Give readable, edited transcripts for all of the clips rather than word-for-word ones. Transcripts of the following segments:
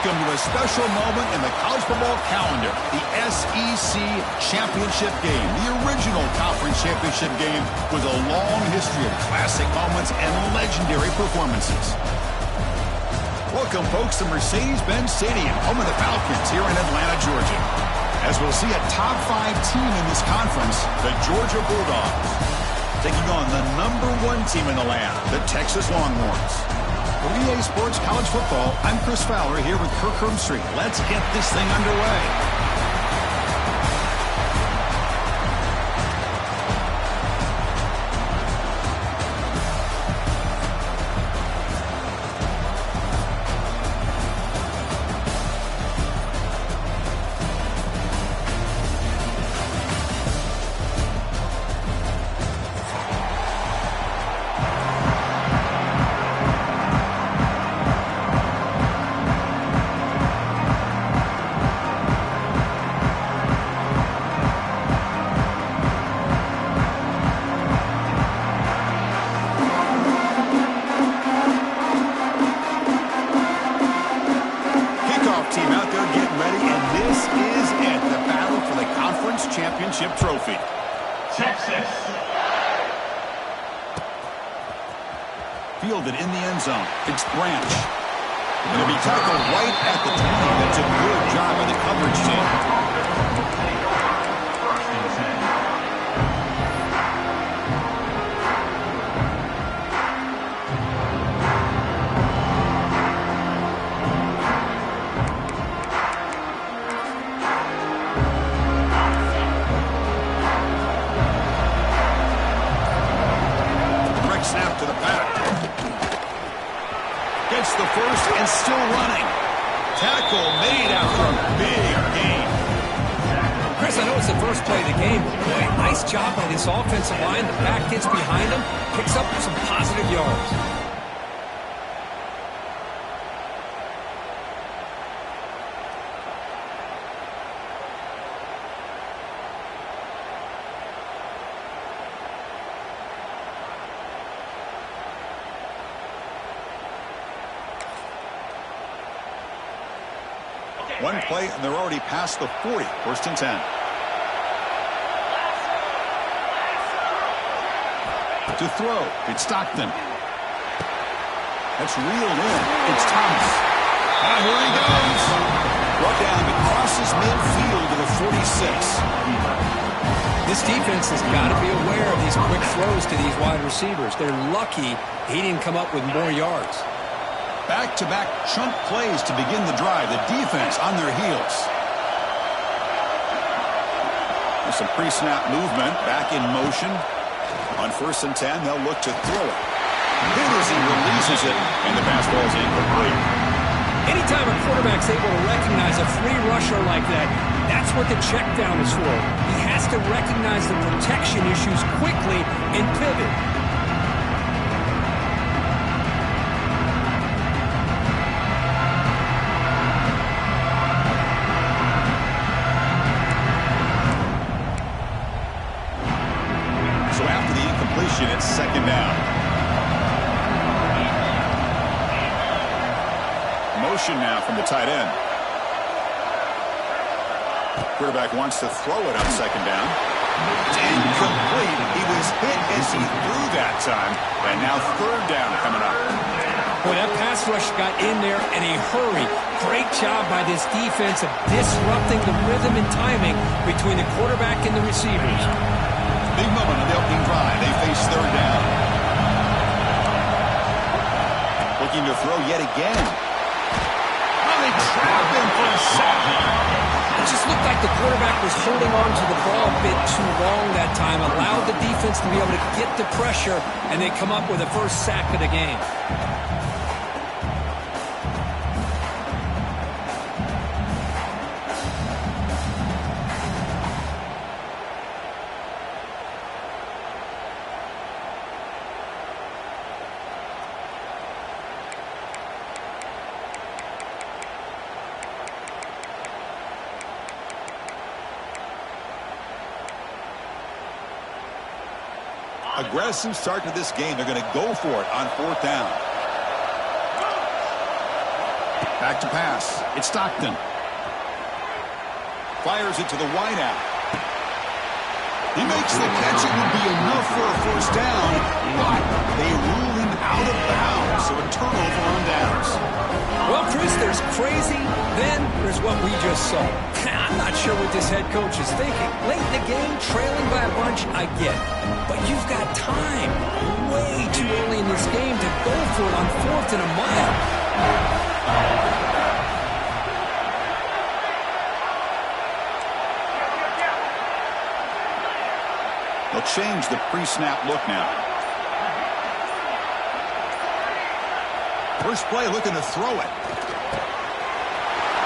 Welcome to a special moment in the college football calendar, the SEC Championship game, the original conference championship game with a long history of classic moments and legendary performances. Welcome, folks, to Mercedes-Benz Stadium, home of the Falcons here in Atlanta, Georgia. As we'll see a top 5 team in this conference, the Georgia Bulldogs, taking on the #1 team in the land, the Texas Longhorns. For EA Sports College Football, I'm Chris Fowler here with Kirk Herbstreit. Let's get this thing underway. Championship trophy. Texas. Fielded in the end zone. It's Branch. Going to be tackled right at the 20. That's a good job of the coverage team. Snap to the back. Gets the first and still running. Tackle made after a big gain. Chris, I know it's the first play of the game, but boy, nice job by this offensive line. The back gets behind him, picks up some positive yards. One play, and they're already past the 40. First and 10. To throw, it's Stockton. That's reeled in. It's Thomas. And here he goes. Brought down crosses midfield to the 46. This defense has got to be aware of these quick throws to these wide receivers. They're lucky he didn't come up with more yards. Back-to-back chunk plays to begin the drive. The defense on their heels. There's some pre-snap movement. Back in motion. On first and 10, they'll look to throw it. Good as he releases it, and the pass ball is incomplete. Anytime a quarterback's able to recognize a free rusher like that, that's what the check down is for. He has to recognize the protection issues quickly and pivot. It's second down. Motion now from the tight end. Quarterback wants to throw it on second down. Incomplete. He was hit as he threw that time. And now third down coming up. Boy, that pass rush got in there in a hurry. Great job by this defense of disrupting the rhythm and timing between the quarterback and the receivers. Big moment on the opening drive. They face third down. Looking to throw yet again. Oh, they trap him for a sack. It just looked like the quarterback was holding on to the ball a bit too long that time. Allowed the defense to be able to get the pressure, and they come up with the first sack of the game. Aggressive start to this game. They're going to go for it on fourth down. Back to pass. It's Stockton. Fires it to the wideout. He makes the catch. It would be enough for a first down, but they rule him out of bounds, so a turnover on downs. Well, Chris, there's crazy, then there's what we just saw. I'm not sure what this head coach is thinking. Late in the game, trailing by a bunch, I get it. But you've got time, way too early in this game to go for it on 4th and a mile. They'll change the pre-snap look now. First play, looking to throw it.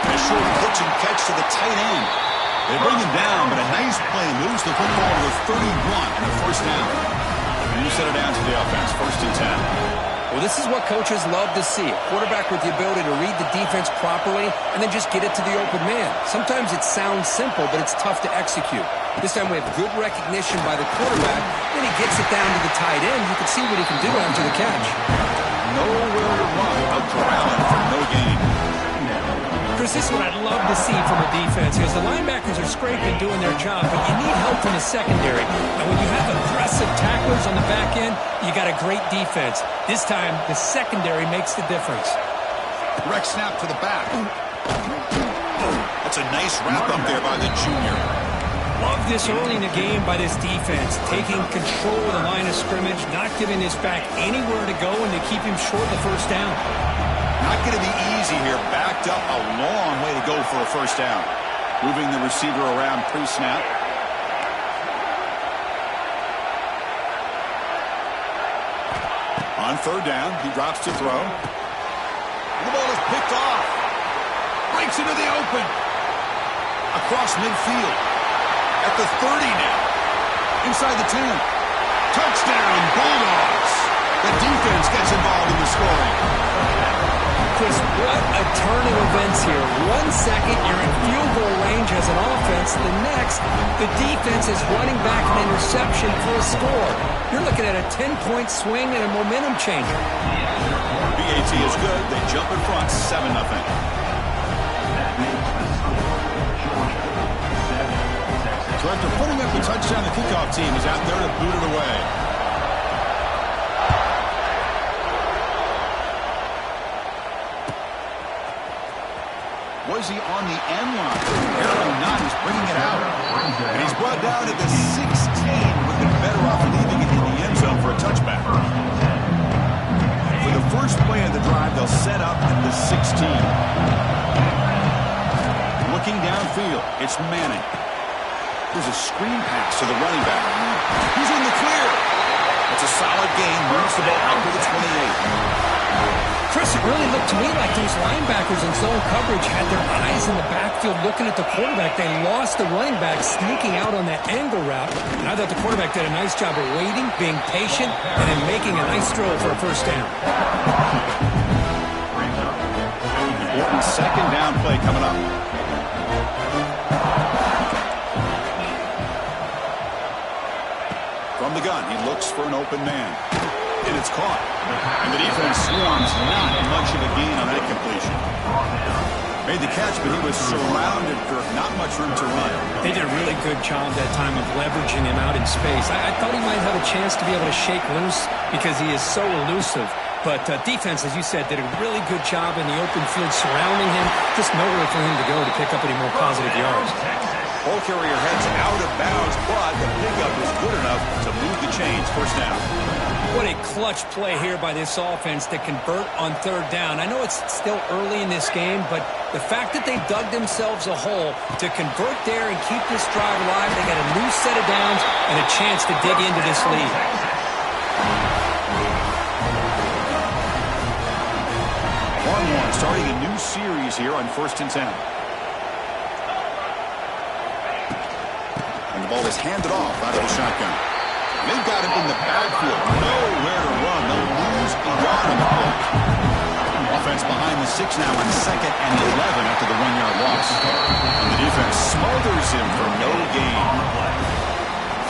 A short pitch and catch to the tight end. They bring him down, but a nice play moves the football to the 31 and a first down. And you set it down to the offense, 1st and 10. Well, this is what coaches love to see. A quarterback with the ability to read the defense properly and then just get it to the open man. Sometimes it sounds simple, but it's tough to execute. This time we have good recognition by the quarterback. Then he gets it down to the tight end. You can see what he can do after the catch. Nowhere to run. A ground for no gain. Chris, this is what I'd love to see from a defense because the linebackers are scraping, doing their job, but you need help from the secondary. And when you have aggressive tacklers on the back end, you got a great defense. This time, the secondary makes the difference. Direct snap to the back. That's a nice wrap up there by the junior. Love this early in the game by this defense, taking control of the line of scrimmage, not giving this back anywhere to go, and to keep him short of the first down. Not going to be easy here. Backed up a long way to go for a first down. Moving the receiver around pre-snap. On 3rd down, he drops to throw. The ball is picked off. Breaks into the open. Across midfield. At the 30 now. Inside the 10. Touchdown, Bulldogs. The defense gets involved in the scoring. Chris, what a turn of events here. 1 second, you're in field goal range as an offense. The next, the defense is running back an interception for a score. You're looking at a 10-point swing and a momentum changer. BAT is good. They jump in front, 7-0. So after putting up the touchdown, the kickoff team is out there to boot it away. Was he on the end line? Apparently not. He's bringing it out. And he's brought down at the 16. Would have been better off leaving it in the end zone for a touchback. For the first play of the drive, they'll set up at the 16. Looking downfield, it's Manning. There's a screen pass to the running back. He's in the clear. It's a solid gain. Moves the ball out to the 28. Chris, it really looked to me like those linebackers in zone coverage had their eyes in the backfield looking at the quarterback. They lost the running back sneaking out on that angle route. And I thought the quarterback did a nice job of waiting, being patient, and then making a nice throw for a first down. Important 2nd down play coming up. From the gun, he looks for an open man. And it's caught. And the defense swarms, not much of a gain on that completion. Made the catch, but he was surrounded for not much room to run. They did a really good job that time of leveraging him out in space. I thought he might have a chance to be able to shake loose because he is so elusive. But defense, as you said, did a really good job in the open field surrounding him. Just nowhere for him to go to pick up any more positive yards. Ball carrier heads out of bounds, but the pickup is good enough to move the chains. First down. What a clutch play here by this offense to convert on 3rd down. I know it's still early in this game, but the fact that they dug themselves a hole to convert there and keep this drive alive, they got a new set of downs and a chance to dig into this lead. One starting a new series here on 1st and 10. And the ball is handed off out of the shotgun. They've got him in the backfield. Nowhere to run. They'll lose a yard on the play. Offense behind the 6 now on 2nd and 11 after the 1-yard loss. And the defense smothers him for no gain.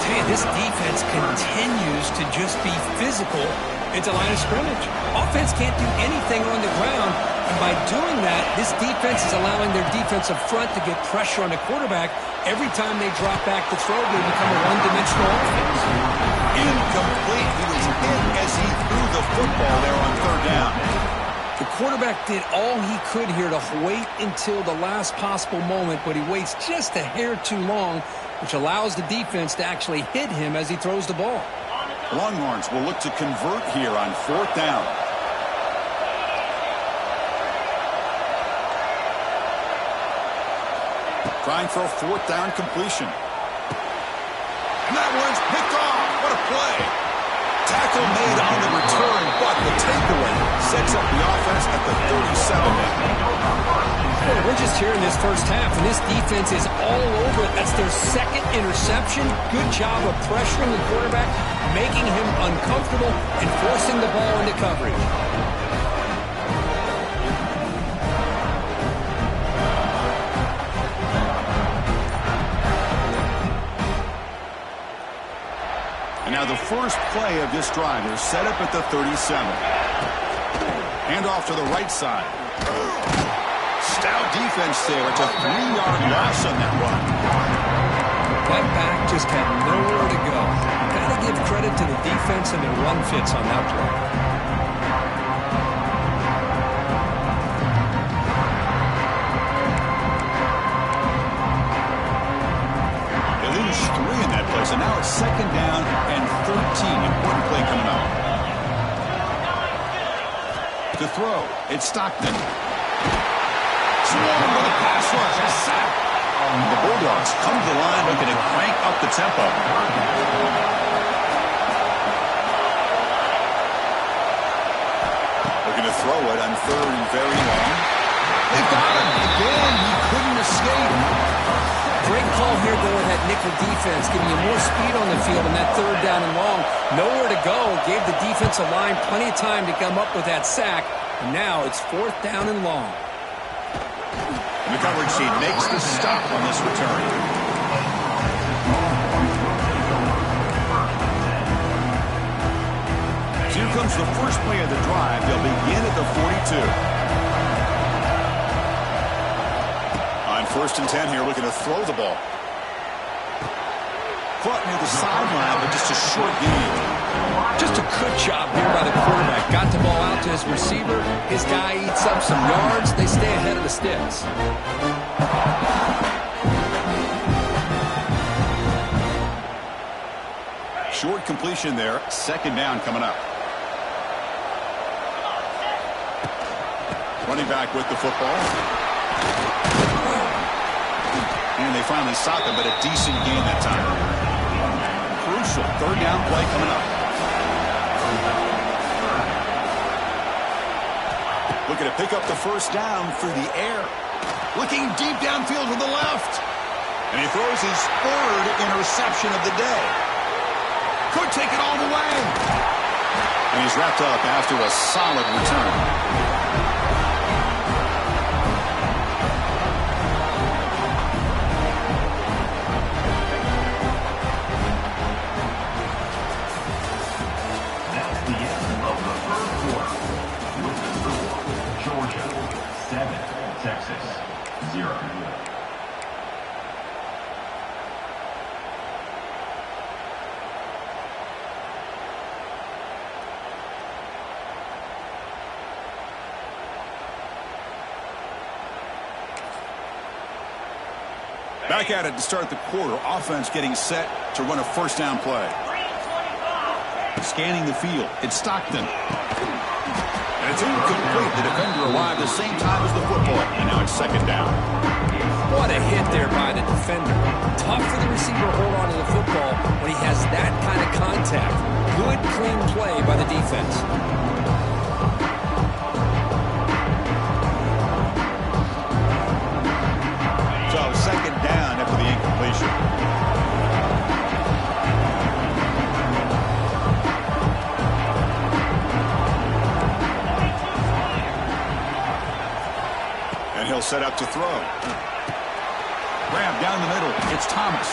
Hey, this defense continues to just be physical into line of scrimmage. Offense can't do anything on the ground. And by doing that, this defense is allowing their defensive front to get pressure on the quarterback. Every time they drop back to throw, they become a one-dimensional offense. Incomplete. He was hit as he threw the football there on third down. The quarterback did all he could here to wait until the last possible moment, but he waits just a hair too long, which allows the defense to actually hit him as he throws the ball. Longhorns will look to convert here on fourth down. Trying for a fourth down completion. And that one's picked off. What a play. Tackle made on the return, but the takeaway sets up the offense at the 37 now. Well, we're just here in this first half, and this defense is all over it. That's their second interception. Good job of pressuring the quarterback, making him uncomfortable, and forcing the ball into coverage. And now the first play of this drive is set up at the 37. Handoff to the right side. Stout defense there. It's a 3-yard loss on that run. That back just had nowhere to go. Got to give credit to the defense and their run fits on that play. They lose 3 in that play, so now it's second down and 13. Important play coming up. To throw, it's Stockton. Swarm with a pass rush. A sack. The Bulldogs come to the line looking to crank up the tempo. Looking to throw it on third and very long. They got him. Again, he couldn't escape. Great call here going with that nickel defense, giving you more speed on the field on that third down and long. Nowhere to go. Gave the defensive line plenty of time to come up with that sack. And now it's fourth down and long. And the coverage team makes the stop on this return. So here comes the first play of the drive. They'll begin at the 42. On first and 10 here, looking to throw the ball. Caught near the sideline, but just a short gain. Just a good job here by the quarterback. Got the ball out to his receiver. His guy eats up some yards. They stay ahead of the sticks. Short completion there. Second down coming up. Running back with the football. And they finally stop him, but a decent gain that time. Crucial third down play coming up. Looking to pick up the first down through the air. Looking deep downfield to the left. And he throws his third interception of the day. Could take it all the way. And he's wrapped up after a solid return. Texas, 0. Back at it to start the quarter. Offense getting set to run a first down play. Scanning the field. It's Stockton. And it's incomplete. The defender arrived the same time as the football. And now it's second down. What a hit there by the defender. Tough for the receiver to hold on to the football when he has that kind of contact. Good, clean play by the defense. So second down after the incompletion. He'll set up to throw. Grab down the middle. It's Thomas.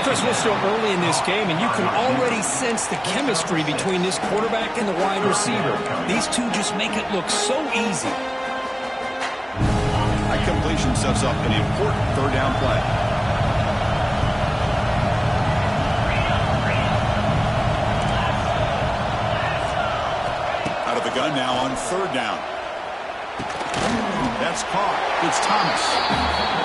Chris, we're still early in this game, and you can already sense the chemistry between this quarterback and the wide receiver. These two just make it look so easy. That completion sets up an important third down play. Out of the gun now on third down. That's caught. It's Thomas.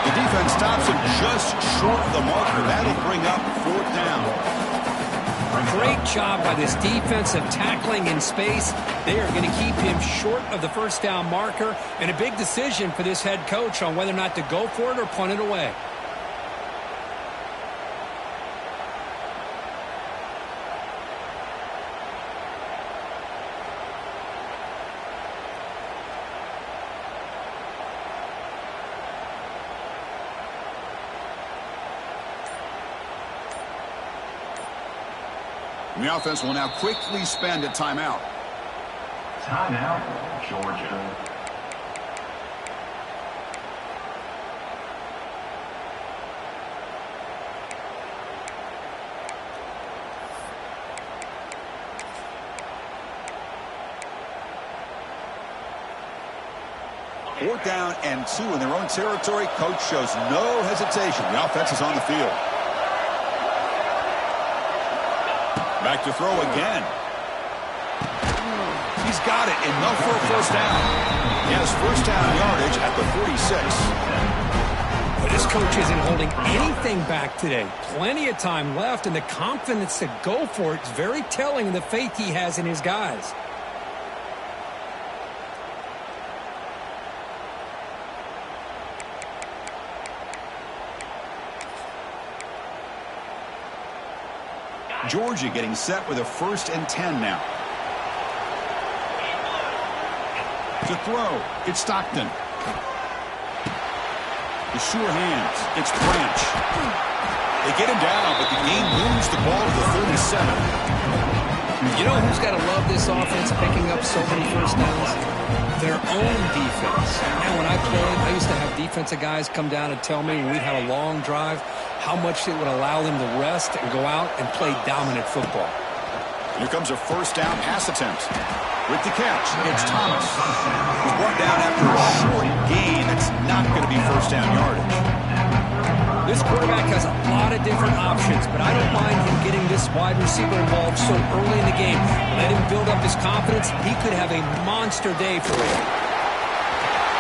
The defense stops him just short of the marker. That'll bring up fourth down. Great job by this defensive tackling in space. They are going to keep him short of the first down marker, and a big decision for this head coach on whether or not to go for it or punt it away. And the offense will now quickly spend a timeout. Timeout, Georgia. Fourth down and 2 in their own territory. Coach shows no hesitation. The offense is on the field. Back to throw again. He's got it. Enough for a first down. He has first down yardage at the 46. But this coach isn't holding anything back today. Plenty of time left, and the confidence to go for it is very telling of the faith he has in his guys. Georgia getting set with a 1st and 10 now. To throw, it's Stockton. The sure hands, it's Branch. They get him down, but the game moves the ball to the 37. You know who's got to love this offense picking up so many first downs? Their own defense. And when I played, I used to have defensive guys come down and tell me when we had a long drive how much it would allow them to rest and go out and play dominant football. Here comes a first down pass attempt. With the catch, it's Thomas. He's brought down after a short gain. It's not going to be first down yardage. This quarterback has a lot of different options, but I don't mind him getting this wide receiver involved so early in the game. Let him build up his confidence. He could have a monster day for him.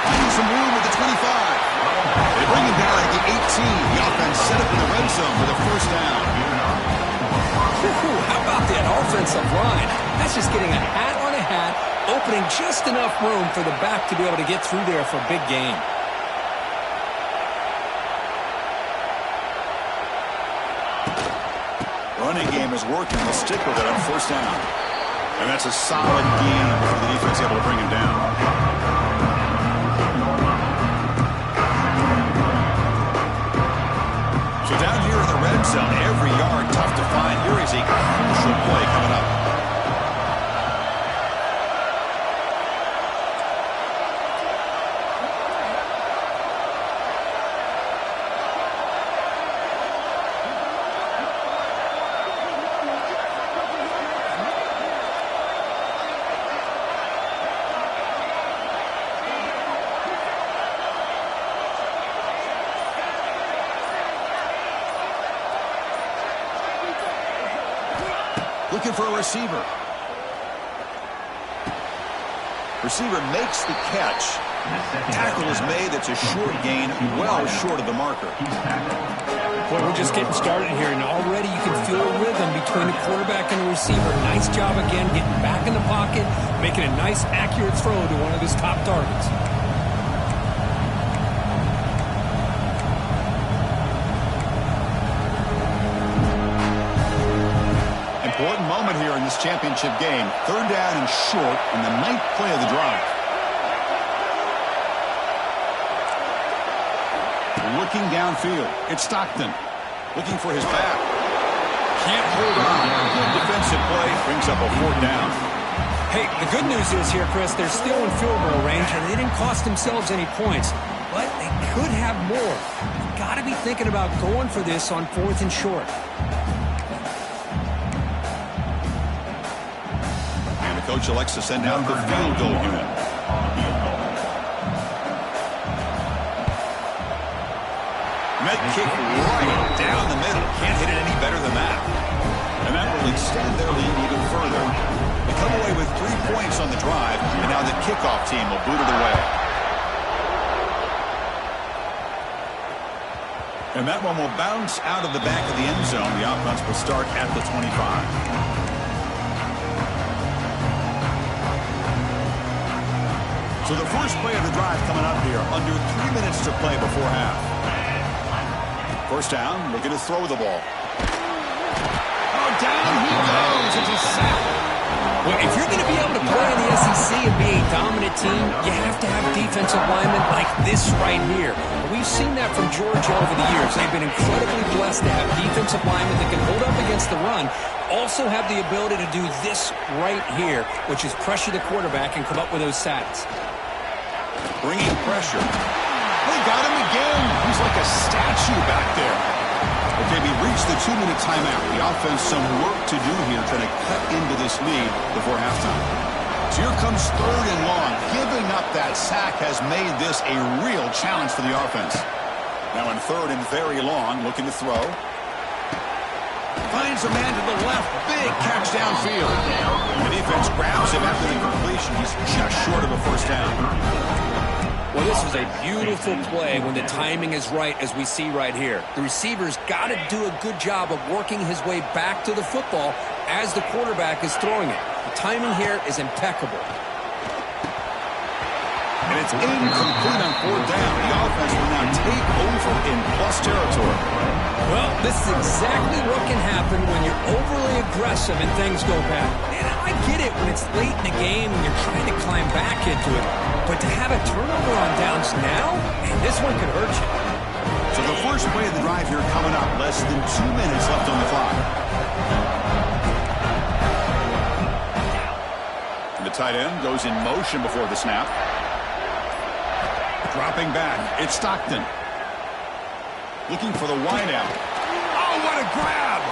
Finding some room at the 25. They bring him down at the 18. The offense set up in the red zone for the first down. How about that offensive line? That's just getting a hat on a hat, opening just enough room for the back to be able to get through there for a big gain. Running game is working. They'll stick with it on first down. And that's a solid gain for the defense able to bring him down. So down here in the red zone, every yard tough to find. Here is a crucial play coming up. Looking for a receiver. Receiver makes the catch. Tackle is made. It's a short gain, well short of the marker. Well, we're just getting started here, and already you can feel a rhythm between the quarterback and the receiver. Nice job again getting back in the pocket, making a nice, accurate throw to one of his top targets. Important moment here in this championship game. Third down and short in the 9th play of the drive. Looking downfield. It's Stockton. Looking for his back. Can't hold on. Good defensive play. Brings up a 4th down. Hey, the good news is here, Chris, they're still in field goal range, and they didn't cost themselves any points. But they could have more. You've got to be thinking about going for this on 4th and short. Coach elects to send out the field goal unit. kick right down the middle. Can't hit it any better than that. And that will extend their lead even further. They come away with 3 points on the drive, and now the kickoff team will boot it away. And that one will bounce out of the back of the end zone. The offense will start at the 25. So the first play of the drive coming up here, under 3 minutes to play before half. First down, looking to throw the ball. Oh, down he goes. It's a sack. Well, if you're going to be able to play in the SEC and be a dominant team, you have to have defensive linemen like this right here. We've seen that from Georgia over the years. They've been incredibly blessed to have defensive linemen that can hold up against the run, also have the ability to do this right here, which is pressure the quarterback and come up with those sacks. Bringing pressure. They got him again. He's like a statue back there. Okay, we reached the 2-minute timeout. The offense some work to do here trying to cut into this lead before halftime. So here comes 3rd and long. Giving up that sack has made this a real challenge for the offense. Now in 3rd and very long, looking to throw. Finds a man to the left. Big catch downfield. The defense grabs him after the completion. He's just short of a first down. Well, this is a beautiful play when the timing is right, as we see right here. The receiver's got to do a good job of working his way back to the football as the quarterback is throwing it. The timing here is impeccable. And it's incomplete on 4th down. The offense will now take over in plus territory. Well, this is exactly what can happen when you're overly aggressive and things go bad. And I get it when it's late in the game and you're trying to climb back into it. But to have a turnover on downs now, and this one could hurt you. So the first play of the drive here coming up. Less than 2 minutes left on the clock. And the tight end goes in motion before the snap. Dropping back. It's Stockton. Looking for the wideout. Oh, what a grab!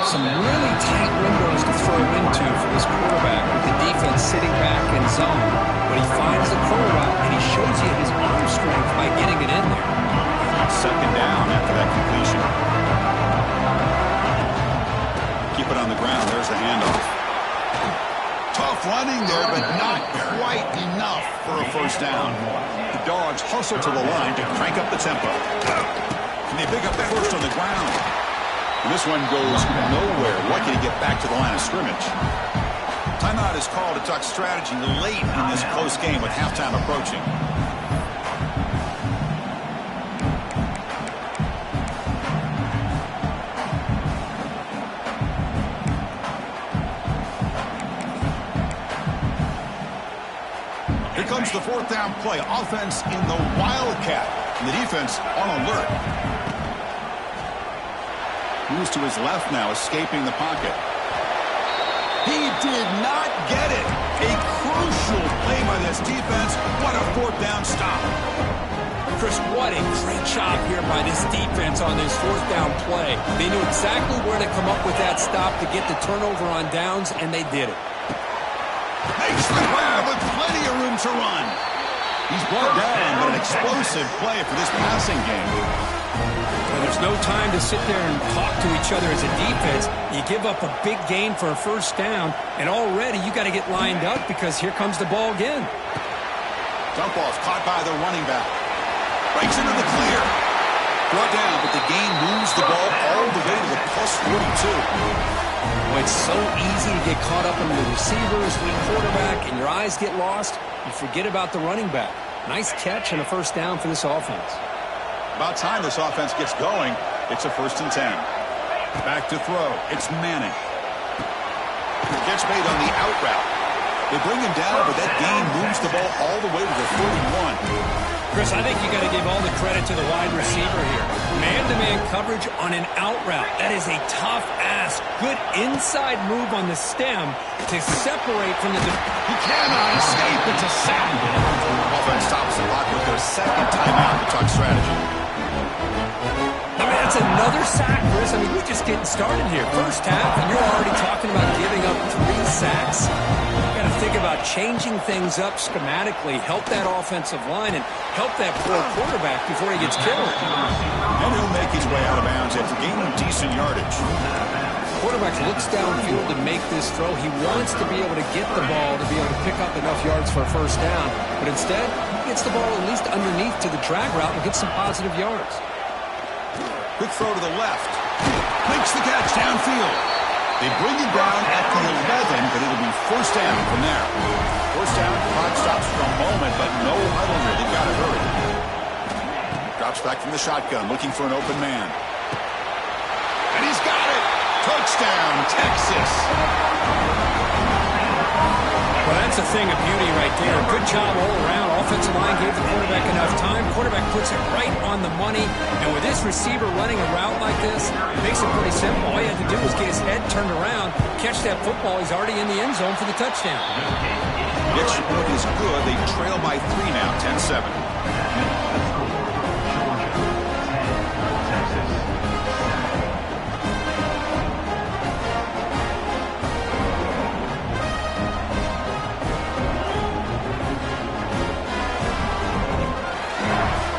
Some really tight windows to throw into for this quarterback with the defense sitting back in zone. But he finds the curl route, and he shows you his arm strength by getting it in there. 2nd down after that completion. Keep it on the ground. There's the handoff. Tough running there, but not quite enough for a first down. The Dogs hustle to the line to crank up the tempo. And they pick up the first on the ground. And this one goes nowhere. Lucky to get back to the line of scrimmage. Timeout is called to talk strategy late in this close game with halftime approaching. Here comes the 4th down play. Offense in the Wildcat. And the defense on alert. Moves to his left now, escaping the pocket. He did not get it. A crucial play by this defense. What a 4th down stop. Chris, what a great job here by this defense on this 4th down play. They knew exactly where to come up with that stop to get the turnover on downs, and they did it. Makes the grab with plenty of room to run. He's brought down, but an explosive play for this passing game. Well, there's no time to sit there and talk to each other as a defense. You give up a big gain for a first down, and already you got to get lined up because here comes the ball again. Dump ball's caught by the running back. Breaks into the clear. Brought down, but the gain moves the ball all the way to the plus 42. Well, it's so easy to get caught up in the receivers, weak quarterback, and your eyes get lost. You forget about the running back. Nice catch and a first down for this offense. About time this offense gets going. It's a 1st and 10. Back to throw. It's Manning. Catch made on the out route. They bring him down, but that gain moves the ball all the way to the 41. Chris, I think you got to give all the credit to the wide receiver here. Man-to-man coverage on an out route. That is a tough ask. Good inside move on the stem to separate from the... He cannot escape. It's a sack. Offense stops the clock with their 2nd timeout to talk strategy. I mean, that's another sack, Chris. I mean, we're just getting started here. First half, and you're already talking about giving up 3 sacks. Got to think about changing things up schematically, help that offensive line, and help that poor quarterback before he gets killed. And he'll make his way out of bounds after gaining decent yardage. Quarterback looks downfield to make this throw. He wants to be able to get the ball to be able to pick up enough yards for a first down, but instead, he gets the ball at least underneath to the drag route and gets some positive yards. Quick throw to the left. Makes the catch downfield. They bring it down at the 11, but it'll be first down from there. First down, clock stops for a moment, but no huddle here. They've got to hurry. Drops back from the shotgun, looking for an open man. And he's got it! Touchdown, Texas! Well, that's a thing of beauty right there. Good job all around. Offensive line gave the quarterback enough time. Quarterback puts it right on the money. And with this receiver running a route like this, it makes it pretty simple. All you have to do is get his head turned around, catch that football. He's already in the end zone for the touchdown. The extra point is good. They trail by 3 now, 10-7.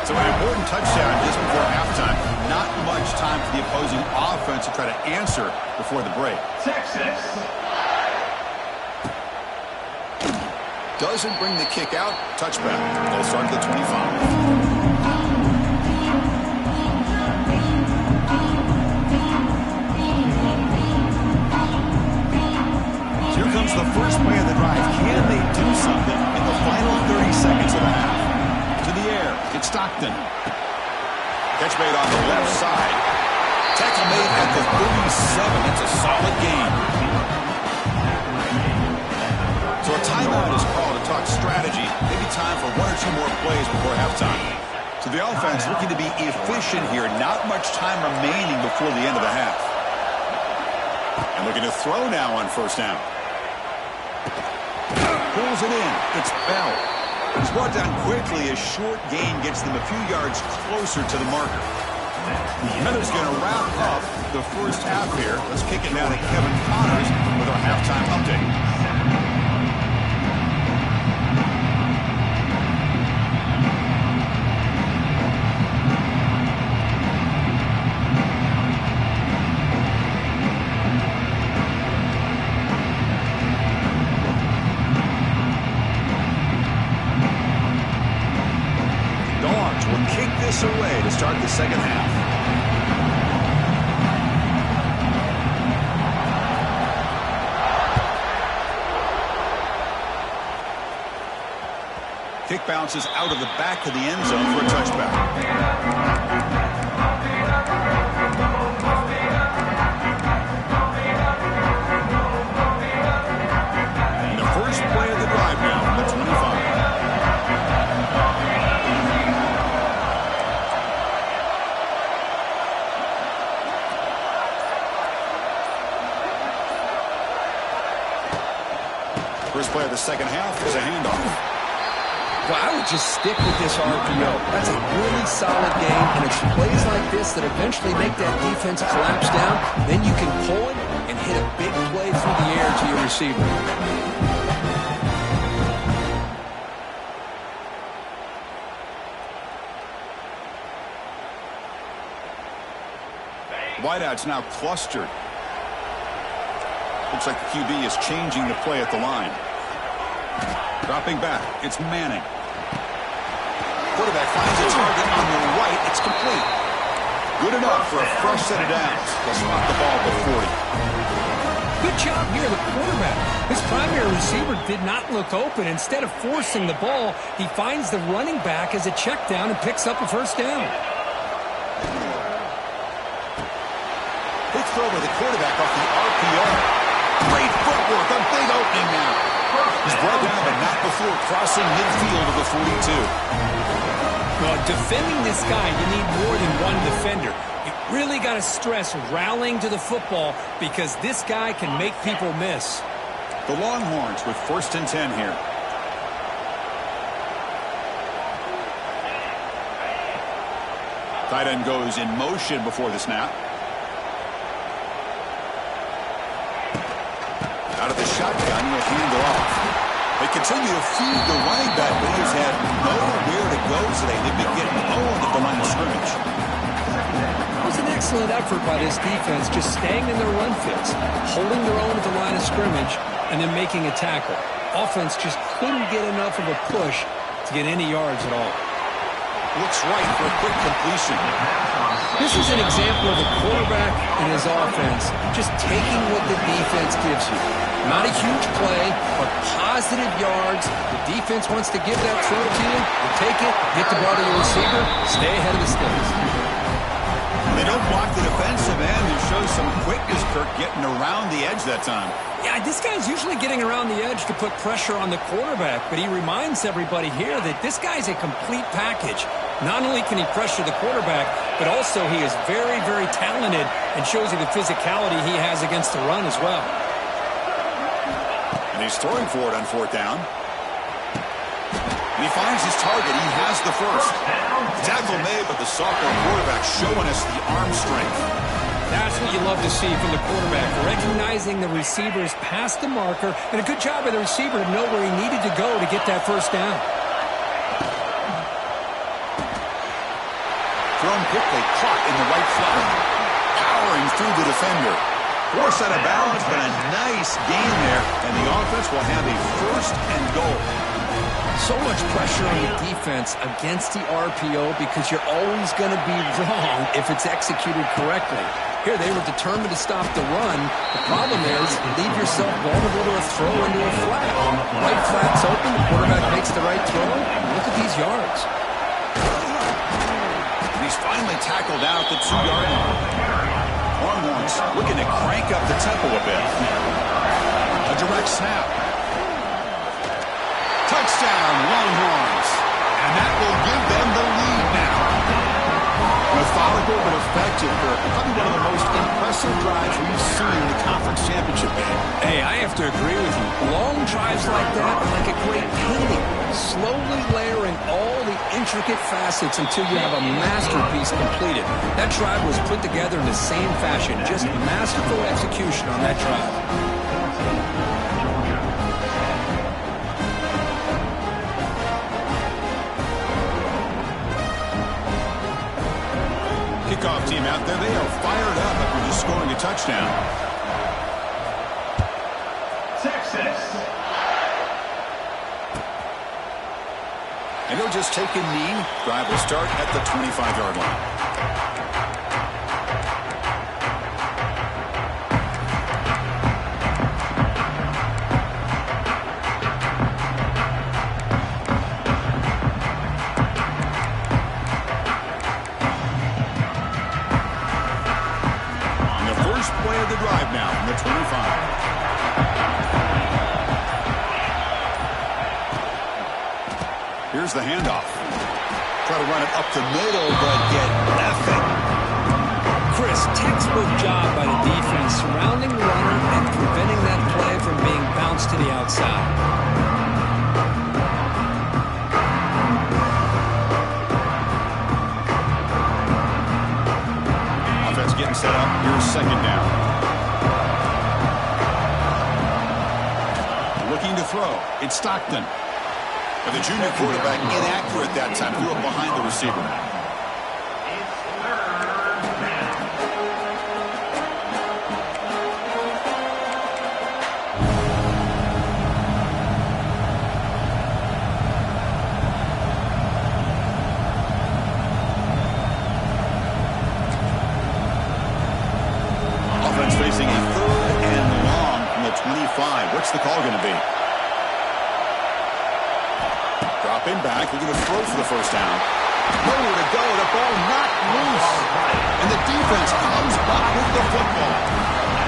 So an important touchdown just before halftime. Not much time for the opposing offense to try to answer before the break. Texas. Doesn't bring the kick out. Touchback. They'll start at the 25. Here comes the first play of the drive. Can they do something in the final 30 seconds of the half? To the air. It's Stockton. Catch made on the left side. Tackle made at the 37. That's a solid gain. So a timeout is called to talk strategy. Maybe time for 1 or 2 more plays before halftime. So the offense looking to be efficient here. Not much time remaining before the end of the half. And looking to throw now on first down. Pulls it in. It's Bell. It's brought down quickly as short gain gets them a few yards closer to the marker. Heather's going to wrap up the first half here. Let's kick it down to Kevin Connors with our halftime update. Away to start the second half. Kick bounces out of the back of the end zone for a touchback. And the first play of the drive now from the 25. First play of the second half is a handoff. Well, I would just stick with this RPO. That's a really solid game, and it's plays like this that eventually make that defense collapse down. Then you can pull it and hit a big play through the air to your receiver. Wideout's now clustered. Looks like the QB is changing the play at the line. Dropping back, it's Manning. Quarterback finds a target on the right. It's complete. Good enough for a fresh set of downs. They'll spot the ball at the 40. Good job here, the quarterback. His primary receiver did not look open. Instead of forcing the ball, he finds the running back as a check down and picks up a first down. Quick throw by the quarterback off the RPO. Great footwork, a big opening now. He's brought down, but not before crossing midfield of the 42. Well, defending this guy, you need more than one defender. You really got to stress rallying to the football because this guy can make people miss. The Longhorns with 1st and 10 here. Tight end goes in motion before the snap. Out of the shotgun, he'll hand it off. They continue to feed the running back, but he's had nowhere to go today. They've been getting owned at the line of scrimmage. That was an excellent effort by this defense, just staying in their run fits, holding their own at the line of scrimmage, and then making a tackle. Offense just couldn't get enough of a push to get any yards at all. Looks right for a quick completion. This is an example of a quarterback and his offense just taking what the defense gives you. Not a huge play, but positive yards. The defense wants to give that throw to you. You take it, get the ball to your receiver, stay ahead of the sticks. They don't block the defensive end and show some quickness, Kirk, getting around the edge that time. Yeah, this guy's usually getting around the edge to put pressure on the quarterback, but he reminds everybody here that this guy's a complete package. Not only can he pressure the quarterback, but also he is very, very talented and shows you the physicality he has against the run as well. And he's throwing for it on fourth down. And he finds his target. He has the first. Tackle made, but the sophomore quarterback showing us the arm strength. That's what you love to see from the quarterback, recognizing the receivers past the marker, and a good job by the receiver to know where he needed to go to get that first down. Thrown quickly, caught in the right flat. Powering through the defender. Forced out of bounds, but a nice gain there, and the offense will have a first and goal. So much pressure on the defense against the RPO because you're always going to be wrong if it's executed correctly. Here, they were determined to stop the run. The problem is you leave yourself vulnerable to a throw into a flat. Right flat's open, the quarterback makes the right throw. Look at these yards. And he's finally tackled out the 2-yard line. Longhorns looking to crank up the tempo a bit. A direct snap. Touchdown, Longhorns. And that will give them the lead now. Methodical but effective for probably one of the most impressive drives we've seen in the conference championship game. Hey, I have to agree with you. Long drives like that are like a great painting. Slowly layering all the intricate facets until you have a masterpiece completed. That drive was put together in the same fashion. Just masterful execution on that drive. Kickoff team out there, they are fired up after just scoring a touchdown. Texas. And he'll just take a knee. Drive will start at the 25-yard line. Play of the drive now from the 25. Here's the handoff. Try to run it up the middle, but get nothing. Chris, textbook job by the defense surrounding the runner and preventing that play from being bounced to the outside. Getting set up. Here's second down. Looking to throw. It's Stockton. But the junior quarterback inaccurate that time. Threw it behind the receiver. Facing a third and long from the 25. What's the call going to be? Dropping back. They're going to throw for the first down. Nowhere to go. The ball knocked loose. And the defense comes up with the football.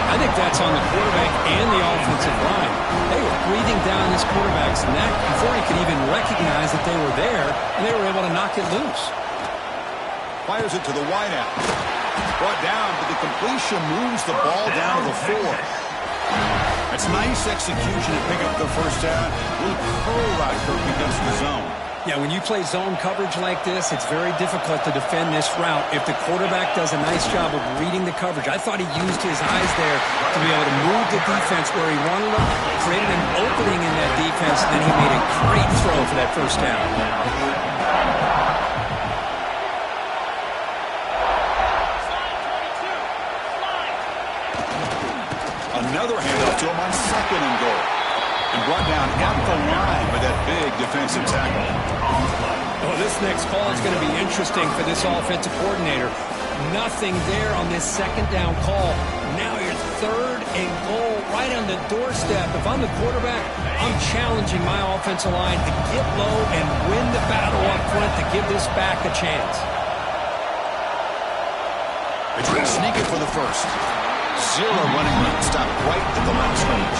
I think that's on the quarterback and the offensive line. They were breathing down this quarterback's neck before he could even recognize that they were there, and they were able to knock it loose. Fires it to the wideout. Brought down, but the completion moves the ball down to the 4. That's nice execution to pick up the first down. Little curl right Kirk against the zone. Yeah, when you play zone coverage like this, it's very difficult to defend this route if the quarterback does a nice job of reading the coverage. I thought he used his eyes there to be able to move the defense where he wanted them, created an opening in that defense, and then he made a great throw for that first down. Another handoff to him on 2nd and goal. And brought down at the line with that big defensive tackle. Oh, this next call is going to be interesting for this offensive coordinator. Nothing there on this 2nd down call. Now you're 3rd and goal right on the doorstep. If I'm the quarterback, I'm challenging my offensive line to get low and win the battle up front to give this back a chance. They try to sneak it for the first. 0 running room. Stopped right at the line of scrimmage.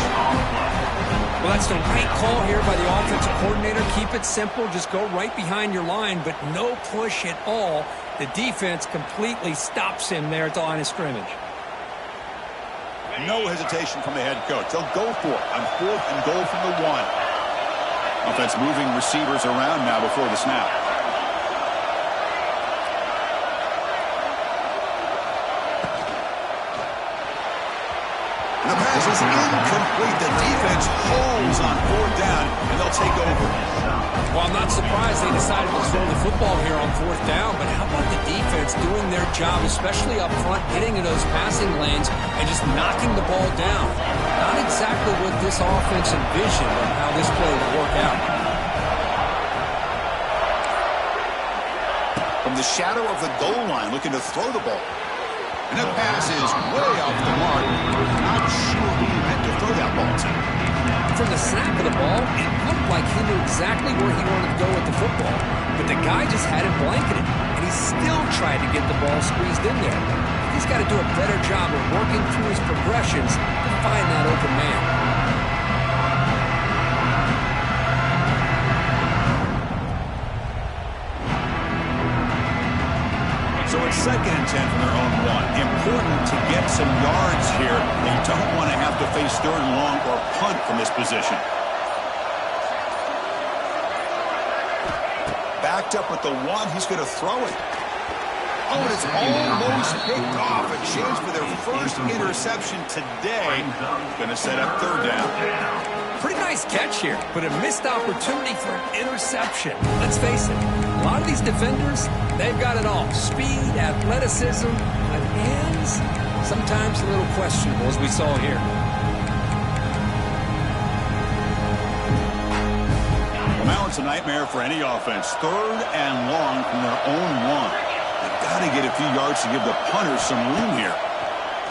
Well, that's the right call here by the offensive coordinator. Keep it simple. Just go right behind your line, but no push at all. The defense completely stops him there at the line of scrimmage. No hesitation from the head coach. They'll go for it on 4th and goal from the 1. Offense moving receivers around now before the snap. The pass is incomplete. The defense holds on 4th down, and they'll take over. Well, I'm not surprised they decided to throw the football here on 4th down, but how about the defense doing their job, especially up front, getting in those passing lanes and just knocking the ball down? Not exactly what this offense envisioned on how this play would work out. From the shadow of the goal line, looking to throw the ball. And that pass is way off the mark. Not sure who he meant to throw that ball to. From the snap of the ball, it looked like he knew exactly where he wanted to go with the football. But the guy just had him blanketed, and he still tried to get the ball squeezed in there. He's got to do a better job of working through his progressions to find that open man. So it's 2nd and 10 from their own 1. Important to get some yards here. You don't want to have to face 3rd and long or punt from this position. Backed up with the 1. He's going to throw it. Oh, and it's almost picked off. A chance for their first interception today. Going to set up 3rd down. Pretty nice catch here, but a missed opportunity for an interception. Let's face it, a lot of these defenders, they've got it all. Speed, athleticism, but hands, sometimes a little questionable, as we saw here. Well, now it's a nightmare for any offense. 3rd and long from their own 1. They've got to get a few yards to give the punters some room here.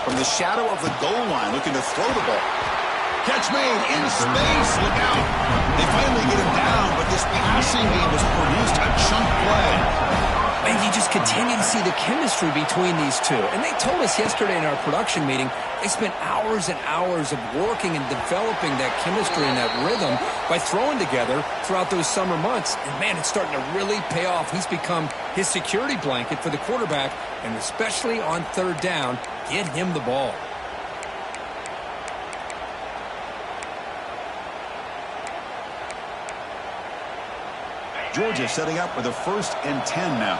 From the shadow of the goal line, looking to throw the ball. Catch made in space. Look out. They finally get him down, but this passing game has produced a chunk play. And you just continue to see the chemistry between these two. And they told us yesterday in our production meeting, they spent hours and hours of working and developing that chemistry and that rhythm by throwing together throughout those summer months. And, man, it's starting to really pay off. He's become his security blanket for the quarterback, and especially on 3rd down, get him the ball. Georgia setting up for the 1st and 10 now.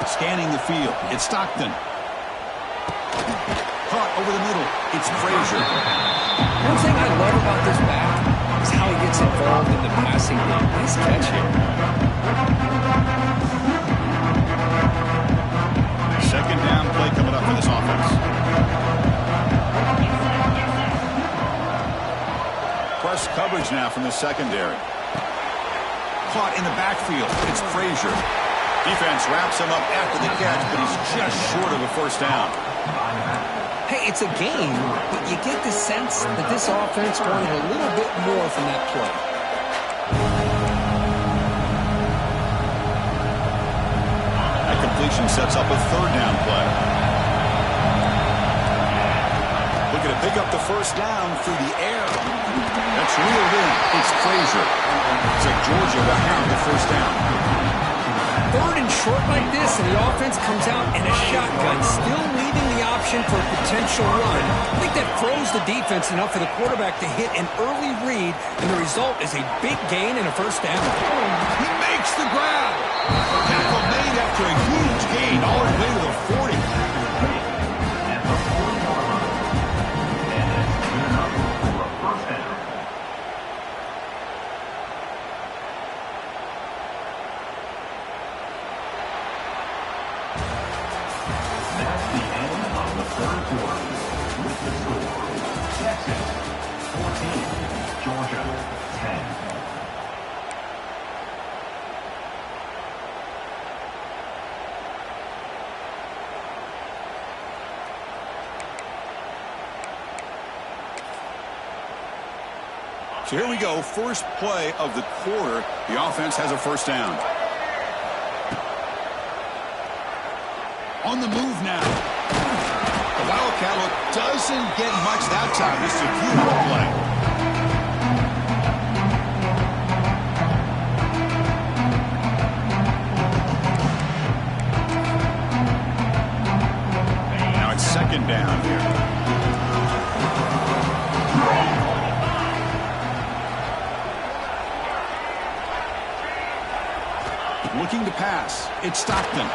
Scanning the field. It's Stockton. Caught over the middle. It's Frazier. One thing I love about this back is how he gets involved in the passing game. Nice catch here. 2nd down play coming up for this offense. Press coverage now from the secondary. Caught in the backfield. It's Frazier. Defense wraps him up after the catch, but he's just short of a 1st down. Hey, it's a game, but you get the sense that this offense wanted a little bit more from that play. That completion sets up a 3rd down play. Looking to pick up the 1st down through the air. That's reeled in. It's Frazier. It's like Georgia will have the 1st down. Third and short like this, and the offense comes out in a shotgun, still leaving the option for a potential run. I think that froze the defense enough for the quarterback to hit an early read, and the result is a big gain and a first down. He makes the grab. Tackle made after a huge gain, all the way to the 40. At the 40-yard line. And it's good enough for a first down. That's the end of the third quarter. With the score, Texas 14, Georgia 10. So here we go, first play of the quarter. The offense has a first down. On the move now. The Wildcat look doesn't get much that time. Just a beautiful play. Now it's second down here. Looking to pass. It's Stockton.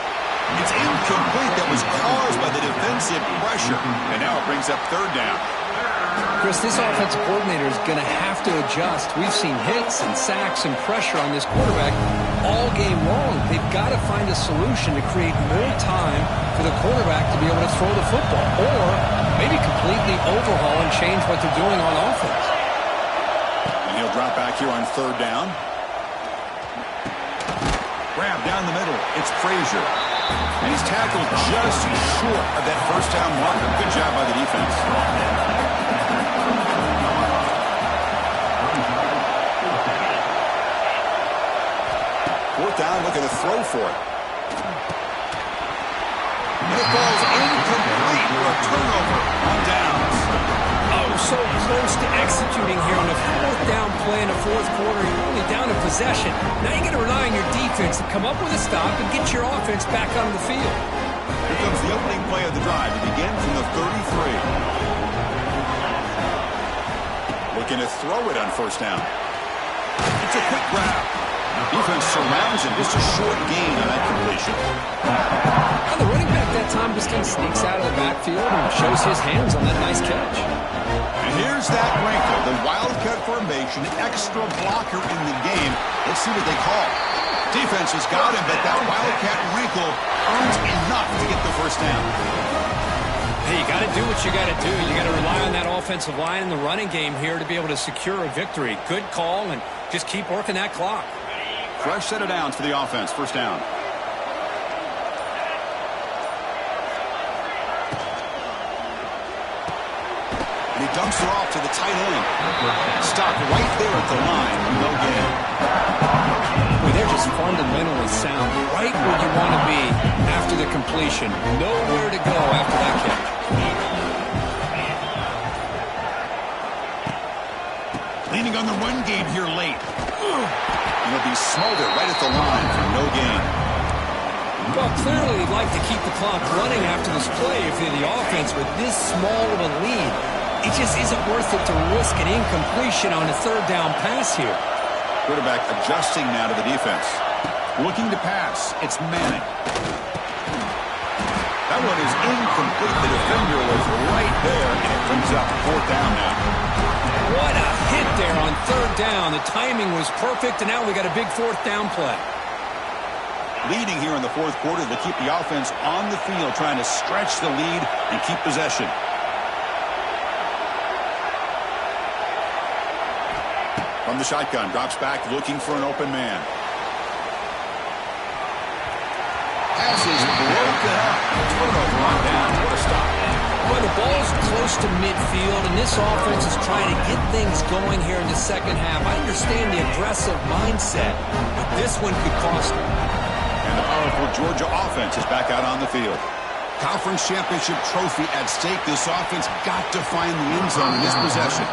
It's incomplete. That was caused by the defensive pressure. And now it brings up third down. Chris, this offensive coordinator is going to have to adjust. We've seen hits and sacks and pressure on this quarterback all game long. They've got to find a solution to create more time for the quarterback to be able to throw the football, or maybe completely overhaul and change what they're doing on offense. And he'll drop back here on third down. Grab down the middle. It's Frazier. And he's tackled just short of that first down marker. Good job by the defense. Fourth down, looking to throw for it. And the ball's incomplete for a turnover on downs. Oh, so close to executing here on a fourth down play in the fourth quarter. You're only down in possession. Now you got to rely on your defense to come up with a stop and get your offense back on the field. Here comes the opening play of the drive. It begins from the 33. Looking to throw it on first down. It's a quick grab. Defense surrounds him. Just a short gain on that completion. Now the running back that time just kind of sneaks out of the backfield and shows his hands on that nice catch. And here's that wrinkle. The Wildcat formation, extra blocker in the game. Let's see what they call. Defense has got him, but that Wildcat wrinkle earns enough to get the first down. Hey, you got to do what you got to do. You got to rely on that offensive line in the running game here to be able to secure a victory. Good call, and just keep working that clock. Fresh set of downs for the offense. First down. And he dumps it off to the tight end. Stopped right there at the line. No gain. Boy, they're just fundamentally sound. Right where you want to be after the completion. Nowhere to go after that catch. Leaning on the run game here late. He'll be smothered right at the line for no gain. Well, clearly you'd like to keep the clock running after this play if you're the offense with this small of a lead. It just isn't worth it to risk an incompletion on a third down pass here. Quarterback adjusting now to the defense. Looking to pass. It's Manning. That one is incomplete. The defender was right there, and it brings up fourth down now. What a hit there on third down. The timing was perfect, and now we got a big fourth down play. Leading here in the fourth quarter to keep the offense on the field, trying to stretch the lead and keep possession. From the shotgun, drops back, looking for an open man. Pass is broken up. Turnover on down. What a stop. Well, the ball's close to midfield, and this offense is trying to get things going here in the second half. I understand the aggressive mindset, but this one could cost them. And the powerful Georgia offense is back out on the field. Conference championship trophy at stake. This offense got to find the end zone in this possession.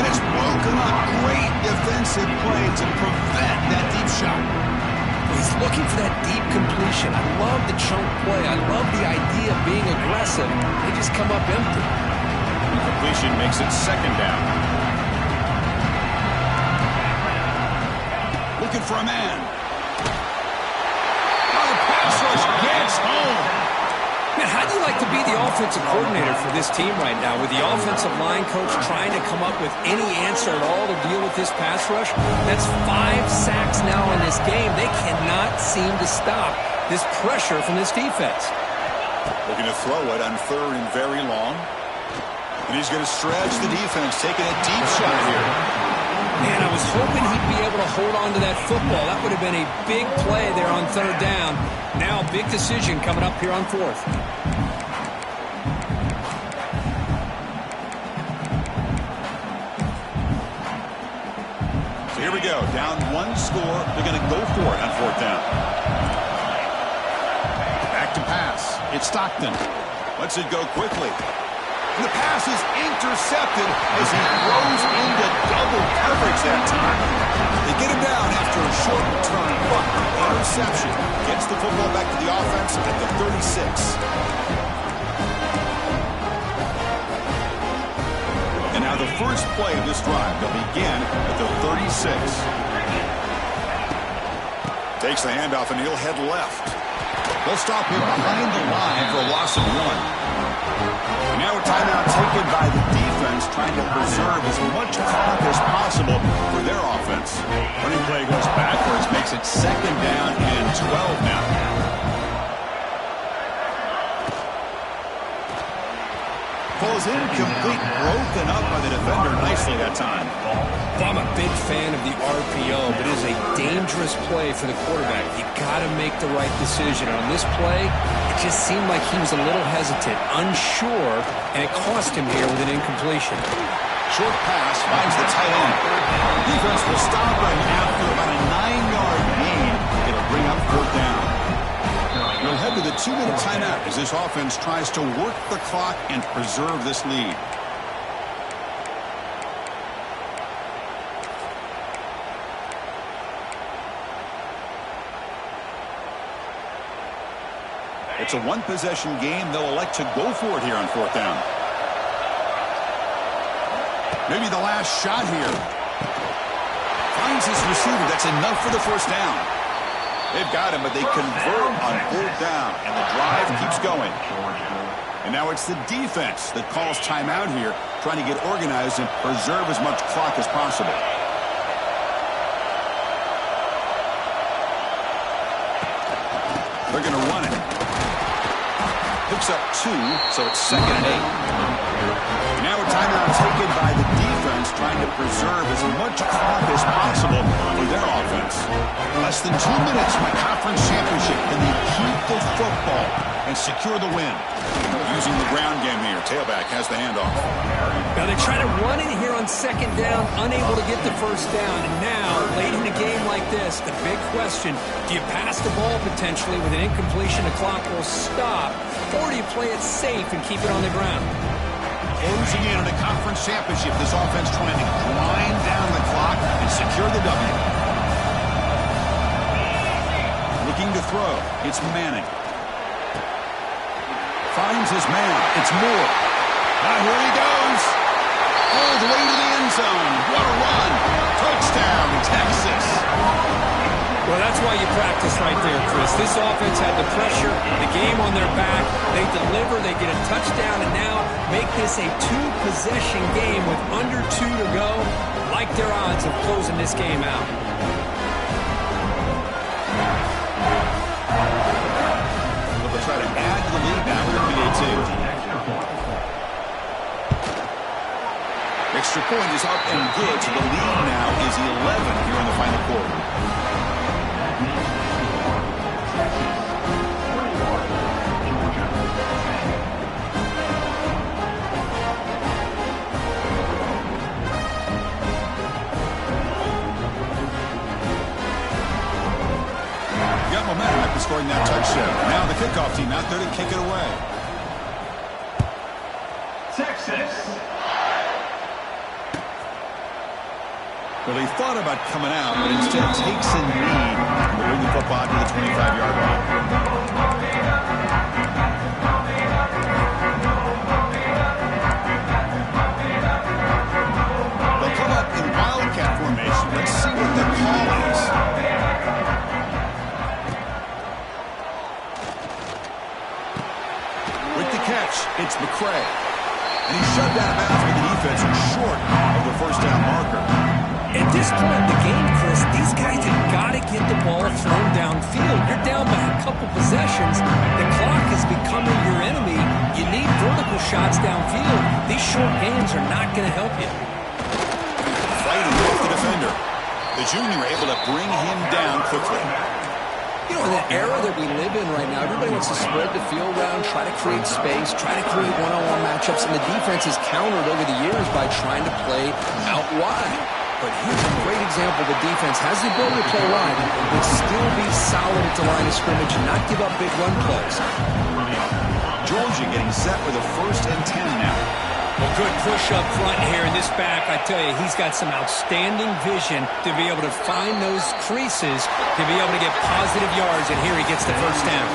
And it's broken up. Great defensive play to prevent that deep shot. He's looking for that deep completion. I love the chunk play. I love the idea of being aggressive. They just come up empty. The completion makes it second down. Looking for a man. Oh, the pass rush gets home. Man, how do you like to be the offensive coordinator for this team right now with the offensive line coach trying to come up with any answer at all to deal with this pass rush? That's 5 sacks now in this game. They cannot seem to stop this pressure from this defense. Looking to throw it on 3rd and very long. And he's going to stretch the defense, taking a deep shot here. Man, I was hoping he'd be able to hold on to that football. That would have been a big play there on 3rd down. Now a big decision coming up here on 4th. So here we go. Down 1 score. They're going to go for it on 4th down. Back to pass. It's Stockton. Lets it go quickly. And the pass is intercepted as he throws into double coverage that time. They get him down after a short return, but interception gets the football back to the offense at the 36. And now the first play of this drive, they'll begin at the 36. Takes the handoff and he'll head left. They'll stop him behind the line for a loss of 1. And now a timeout taken by the defense, trying to preserve as much clock as possible for their offense. Running play goes backwards, makes it 2nd down and 12 now. Falls incomplete, broken up by the defender nicely that time. Well, I'm a big fan of the RPO, but it is a dangerous play for the quarterback. You got to make the right decision. On this play, it just seemed like he was a little hesitant, unsure, and it cost him here with an incompletion. Short pass finds the tight end. Defense will stop him after about a 9-yard gain. It'll bring up 4th down. We'll head to the 2-minute timeout as this offense tries to work the clock and preserve this lead. It's a 1-possession game. They'll elect to go for it here on 4th down. Maybe the last shot here. Finds his receiver. That's enough for the 1st down. They've got him, but they convert on 4th down, and the drive keeps going. And now it's the defense that calls timeout here, trying to get organized and preserve as much clock as possible. They're going to run it. Picks up 2, so it's 2nd and 8. Now a timeout taken by the defense, trying to preserve as much clock as possible for their offense. Less than 2 minutes for the conference championship. Can they keep the football and secure the win? Using the ground game here. Tailback has the handoff. Now they try to run it here on 2nd down, unable to get the 1st down. And now, late in a game like this, the big question, do you pass the ball potentially with an incompletion? The clock will stop. Or do you play it safe and keep it on the ground? Closing in on a conference championship, this offense trying to grind down the clock and secure the W. Looking to throw. It's Manning. Finds his man. It's Moore. Now here he goes. All the way to the end zone. What a run. Touchdown, Texas. Well, that's why you practice right there, Chris. This offense had the pressure, the game on their back. They deliver, they get a touchdown, and now make this a 2-possession game with under 2 to go. Like their odds of closing this game out. They'll try to add to the lead now with a PAT. Extra point is up and good, so the lead now is 11 here in the final quarter. Got momentum after scoring that touchdown. Now the kickoff team out there to kick it away. Texas. Well, he thought about coming out, but instead takes a knee to bring the football to the 25-yard line. They'll come up in wildcat formation. Let's see what the call is. With the catch, it's McCray. And he's shoved out of bounds with the defense short of the first down marker. At this point in the game, Chris, these guys have got to get the ball thrown downfield. You're down by a couple possessions. The clock is becoming your enemy. You need vertical shots downfield. These short gains are not going to help you. Fighting off the defender. The junior able to bring him down quickly. You know, in the era that we live in right now, everybody wants to spread the field around, try to create space, try to create one-on-one matchups, and the defense has countered over the years by trying to play out wide. But here's a great example. The defense has the ability to play wide, but still be solid at the line of scrimmage and not give up big run plays. Georgia getting set with a 1st and 10 now. Well, good push up front here in this back. I tell you, he's got some outstanding vision to be able to find those creases, to be able to get positive yards, and here he gets the first down.